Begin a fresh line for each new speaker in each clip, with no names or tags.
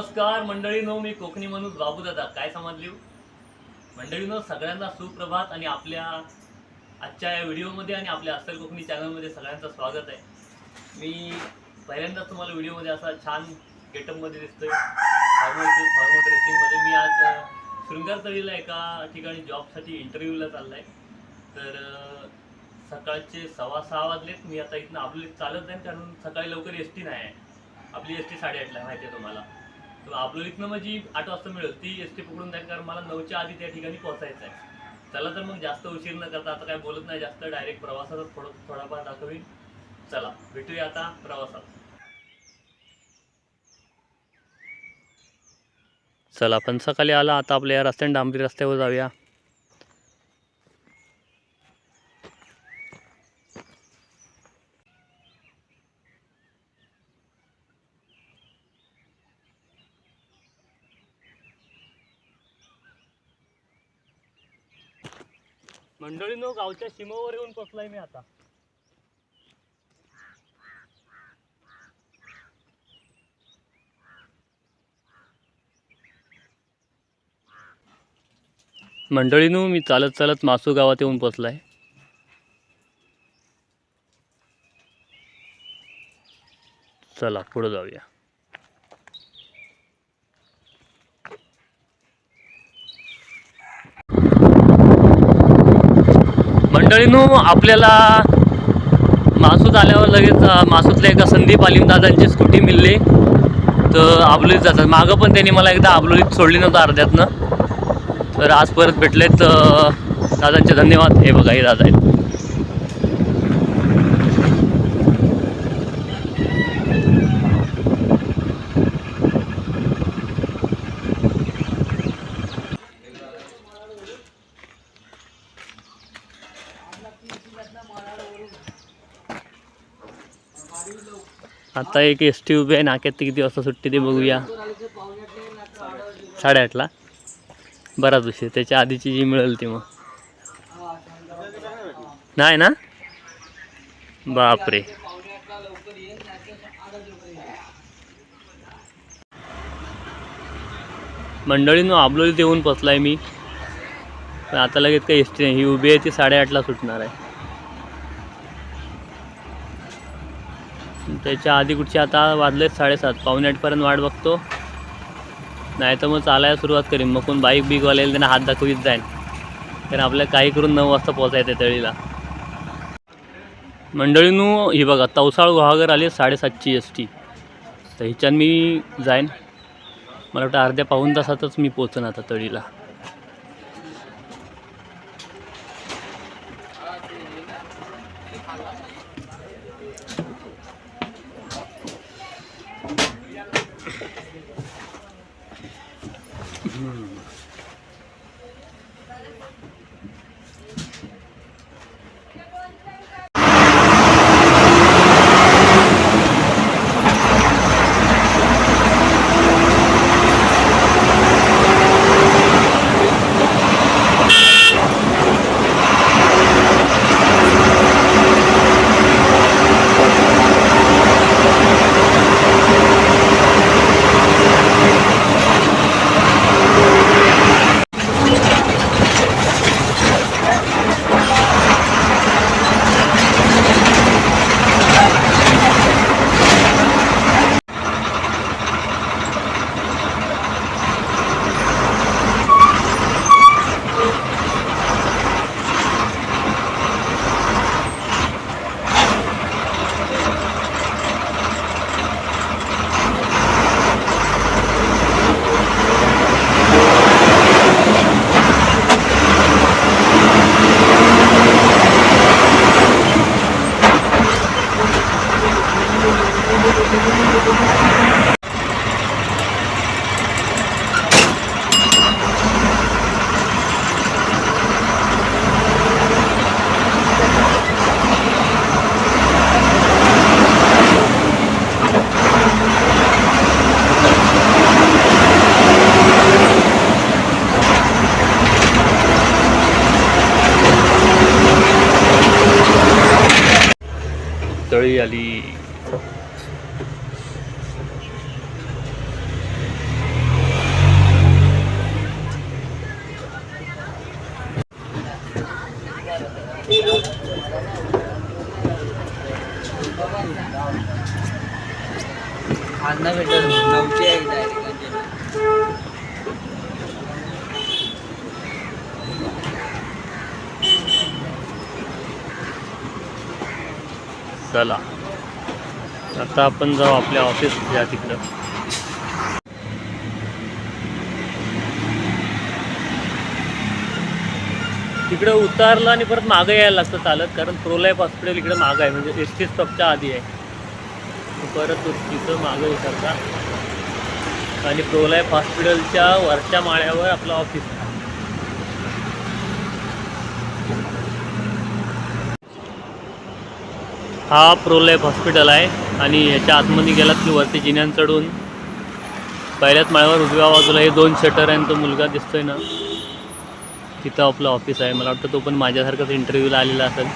नमस्कार मंडळीनो, मी कोकणी माणूस बाबू दादा. काय समजली मंडळीनो? सगळ्यांना सुप्रभात आणि आपल्या आजच्या या व्हिडिओमध्ये आणि आपल्या अस्सल कोकणी चॅनलमध्ये सगळ्यांचं स्वागत आहे. मी पहिल्यांदाच तुम्हाला व्हिडिओमध्ये असा छान गेटअपमध्ये दिसतोय, फॉर्मल ड्रेसिंगमध्ये. मी आज शृंगारतळीला एका ठिकाणी जॉबसाठी इंटरव्ह्यूला चालला आहे. तर सकाळचे 6:15 वाजलेत. मी आता इथनं आपली चालत जाईन, कारण सकाळी लवकर एस टी नाही आहे. आपली एस टी 8:30ला माहिती आहे तुम्हाला. तर आबलोलीतनं माझी 8 वाजता मिळेल ती एस टी पकडून जाईल, कारण मला 9च्या आधी त्या ठिकाणी पोहोचायचं आहे. चला तर मग जास्त उशीर न करता, आता काय बोलत नाही जास्त, डायरेक्ट प्रवासातच थोडाफार दाखवीन. चला भेटूया आता प्रवासात. चला आपण सकाळी आला, आता आपल्या या रस्त्याने डांबरी रस्त्यावर जाऊया. मंडळीनो, गावच्या सीमेवर येऊन पोचलाय मी आता. मंडळीनो, मी चालत चालत मासू गावात येऊन पोचलाय. चला पुढे जाऊया. मंडळीनो, आपल्याला मासूत आल्यावर लगेच मासूतल्या एका संदीप आलिमदादांची स्कूटी मिळली. तर आबलोलीत जातात. मागं पण त्यांनी मला एकदा आबलोलीत सोडली नव्हतं अर्ध्यातनं. तर आज परत भेटलेत. दादांचे धन्यवाद. हे बघा, हे दादा आहेत. आता एक एस टी उभी आहे नाक्यात. ती किती वाजता सुट्टी ते बघूया. 8:30ला. बराच उशीर. त्याच्या आधीची जी मिळेल ती मग नाही ना. बापरे. मंडळीनं आबलोलीत येऊन पोचलाय मी. पण आता लगेच काही एस टी नाही. ही उभी आहे ती 8:30ला सुटणार आहे. त्याच्या आधी कुठची आता वाजलेत 7:30. 7:45पर्यंत वाट बघतो, नाही तर मग चालायला सुरुवात करीन. मग कोण बाईक बिकवालेला त्यांना हात दाखवीत जाईन, कारण आपल्याला काही करून 9 वाजता पोहोचायचं आहे तळीला. मंडळीनं, ही बघा तवसाळ गुहागर आली 7:30ची एस टी. तर ह्याच्यानं मी जाईन. मला वाटतं अर्ध्या पाऊण तासातच मी पोचन आता तळीला. तळी आली.
खांदा भेटत नव्हती आहे डायरेक्ट.
चला आता आपण जाऊ आपल्या ऑफिस या तिकडं. तिकडं उतारलं आणि परत मागं यायला लागतं चालत, कारण प्रोलाईफ हॉस्पिटल इकडं मागं आहे, म्हणजे एस टी स्टॉपच्या आधी आहे. परत तिथं मागं उतरता आणि प्रोलाईफ हॉस्पिटलच्या वरच्या माळ्यावर आपलं ऑफिस आहे. हा प्रोलाईफ हॉस्पिटल आहे आणि याच्या आतमध्ये गेलात की वरती जिन्यान चढून पहिल्याच माळ्यावर उजव्या बाजूला हे 2 शटर आहे. तो मुलगा दिसतोय ना, तिथं आपलं ऑफिस आहे. मला वाटतं तो पण माझ्यासारखाच इंटरव्ह्यूला आलेला असेल.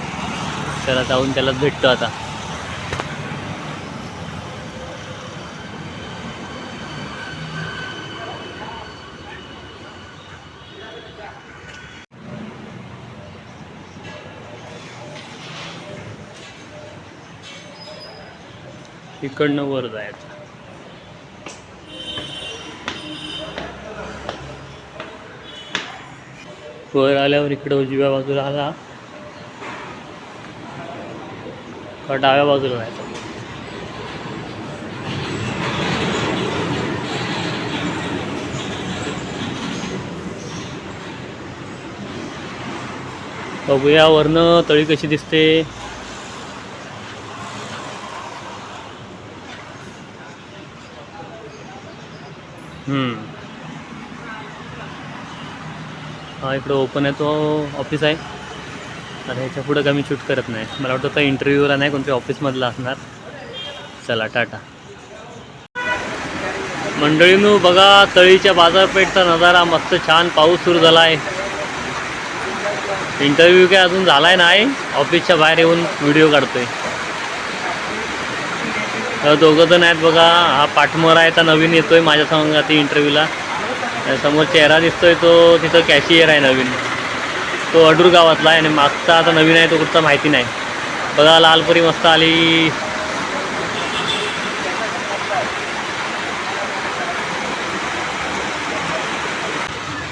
त्याला जाऊन त्यालाच भेटतो आता. इकडनं वर जायचं. वर आल्यावर इकडं उजव्या बाजूला आला का डाव्या बाजूला जायचं. बघूया वरनं तळी कशी दिसते. हा इकडं ओपन आहे तो ऑफिस आहे. आणि ह्याच्या पुढं का मी शूट करत नाही. मला वाटतं तर इंटरव्ह्यूला नाही, कोणत्या ऑफिसमधला असणार. चला टाटा. मंडळींनो बघा तळीच्या बाजारपेठचा नजारा मस्त छान. पाऊस सुरू झाला आहे. इंटरव्ह्यू काय अजून झालाय नाही. ऑफिसच्या बाहेर येऊन व्हिडिओ काढतोय. दोघं जण आहेत बघा. हा पाठमोरा आहे, तर नवीन येतोय माझ्या संघात इंटरव्ह्यूला. समोर चेहरा दिसतोय तो तिथं कॅशियर आहे नवीन. तो अडूर गावातला आहे आणि मागचा आता नवीन आहे तो कुठचा माहिती नाही. बघा लालपरी मस्त आली.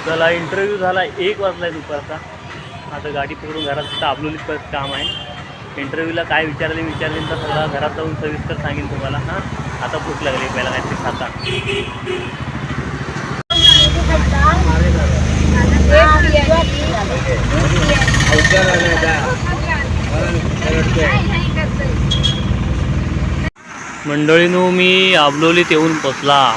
चला इंटरव्ह्यू झाला. 1 वाजला आहे दुपारचा. आता गाडी पकडून घरात तिथं आबलोलीत परत काम आहे. इंटरव्ह्यूला काय विचारले तर सगळा घरात जाऊन सविस्तर सांगेन तुम्हाला. हां आता भूक लागली, पहिला काहीतरी खाता. मंडळीनो मी आबलोलीत येऊन पोचला.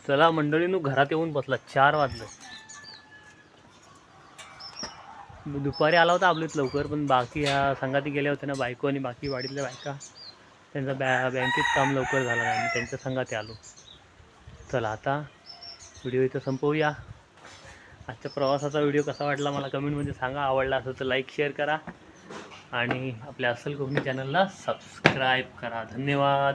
चला मंडळीनो घरात येऊन बसला. 4 वाजले. दुपारी आला होता आपलीत लवकर, पण बाकी ह्या संघाती गेल्या होत्या ना बायको आणि बाकी वाडीतल्या बायका, त्यांचा बँकेत काम लवकर झालं नाही. मी त्यांच्या संघाती आलो. चला आता व्हिडिओ इथं संपवूया. आजच्या प्रवासाचा व्हिडिओ कसा वाटला मला कमेंटमध्ये सांगा. आवडला असेल तर लाईक शेअर करा आणि आपल्या अस्सल कोकणी चॅनलला सबस्क्राईब करा. धन्यवाद.